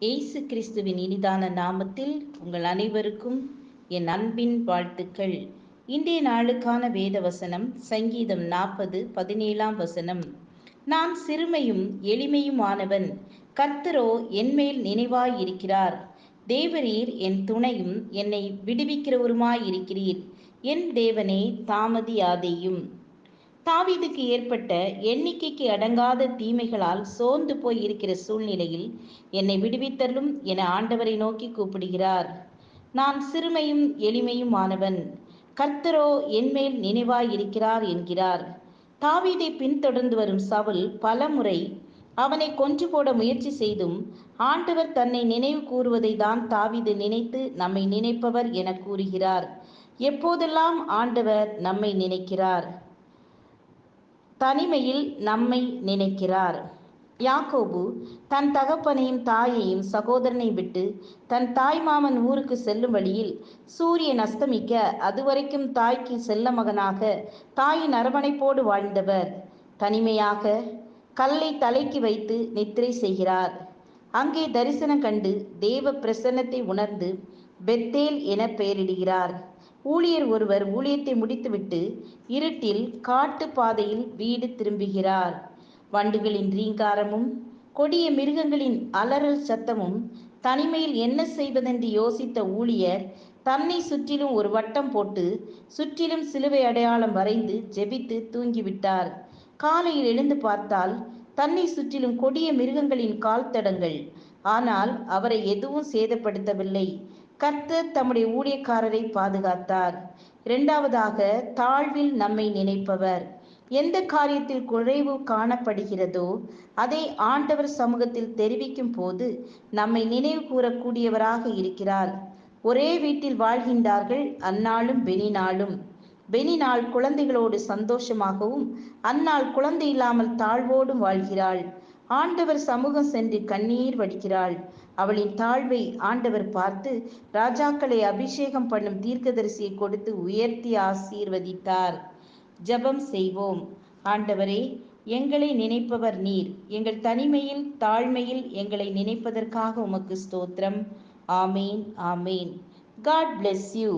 இயேசு கிறிஸ்துவின் இனிதான நாமத்தில் உங்கள் அனைவருக்கும் என் அன்பின் வாழ்த்துக்கள். இன்றைய நாளுக்கான வேத வசனம் சங்கீதம் 40:17. நான் சிறுமையும் எளிமையுமானவன், கர்த்தரோ என்மேல் நினைவாயிருக்கிறார். தேவரீர் என் துணையும் என்னை விடுவிக்கிறவருமாயிருக்கிறீர். என் தேவனே, தாமதியாதேயும். தாவீதுக்கு ஏற்பட்ட எண்ணிக்கைக்கு அடங்காத தீமைகளால் சோர்ந்து போய் இருக்கிற சூழ்நிலையில் என்னை விடுவித்தருளும் என ஆண்டவரை நோக்கி கூப்பிடுகிறார். நான் சிறுமையும் எளிமையுமானவன், கர்த்தரோ என்மேல் நினைவாயிருக்கிறார் என்கிறார். தாவீதை பின்தொடர்ந்து வரும் சவுல் பலமுறை அவனை கொன்று போட முயற்சி செய்தும் ஆண்டவர் தன்னை நினைவு கூறுவதை தான் தாவீது நினைத்து நம்மை நினைப்பவர் என கூறுகிறார். எப்போதெல்லாம் ஆண்டவர் நம்மை நினைக்கிறார்? தனிமையில் நம்மை நினைக்கிறார். யாக்கோபு தன் தகப்பனையும் தாயையும் சகோதரனை விட்டு தன் தாய் மாமன் ஊருக்கு செல்லும் வழியில் சூரியன் அஸ்தமிக்க அதுவரைக்கும் தாய்க்கு செல்ல மகனாக தாயின் அரவணைப்போடு வாழ்ந்தவர் தனிமையாக கல்லை தலைக்கு வைத்து நித்திரை செய்கிறார். அங்கே தரிசனம் கண்டு தேவ பிரசன்னத்தை உணர்ந்து பெத்தேல் என பெயரிடுகிறார். ஊழியர் ஒருவர் ஊழியத்தை முடித்துவிட்டு இருட்டில் காட்டு பாதையில் வீடு திரும்புகிறார். வண்டுகளின் ரீங்காரமும் கொடிய மிருகங்களின் அலறல் சத்தமும் தனிமையில் என்ன செய்வதென்று யோசித்த ஊழியர் தன்னை சுற்றிலும் ஒரு வட்டம் போட்டு சுற்றிலும் சிலுவை அடையாளம் வரைந்து ஜெபித்து தூங்கிவிட்டார். காலையில் எழுந்து பார்த்தால் தன்னை சுற்றிலும் கொடிய மிருகங்களின் கால் தடங்கள். ஆனால் அவரை எதுவும் சேதப்படுத்தவில்லை. கர்த்தர் தம்முடைய ஊழியக்காரரை பாதுகாத்தார். இரண்டாவதாக, தாழ்வில் நம்மை நினைப்பவர். எந்த காரியத்தில் குறைவு காணப்படுகிறதோ அதை ஆண்டவர் சமூகத்தில் தெரிவிக்கும் போது நம்மை நினைவு கூறக்கூடியவராக இருக்கிறார். ஒரே வீட்டில் வாழ்கின்றார்கள் அந்நாளும் பெனினாலும். பெனினாள் குழந்தைகளோடு சந்தோஷமாகவும் அந்நாள் குழந்தை இல்லாமல் தாழ்வோடும் வாழ்கிறாள். ஆண்டவர் சமூகம் சென்று கண்ணீர் வடிக்கிறாள். அவளின் தாழ்வை ஆண்டவர் பார்த்து ராஜாக்களை அபிஷேகம் பண்ணும் தீர்க்கதரிசியை கொடுத்து உயர்த்தி ஆசீர்வதித்தார். ஜெபம் செய்வோம். ஆண்டவரே, எங்களை நினைப்பவர் நீர். எங்கள் தனிமையில் தாழ்மையில் எங்களை நினைப்பதற்காக உமக்கு ஸ்தோத்திரம். ஆமேன், ஆமேன். God bless you.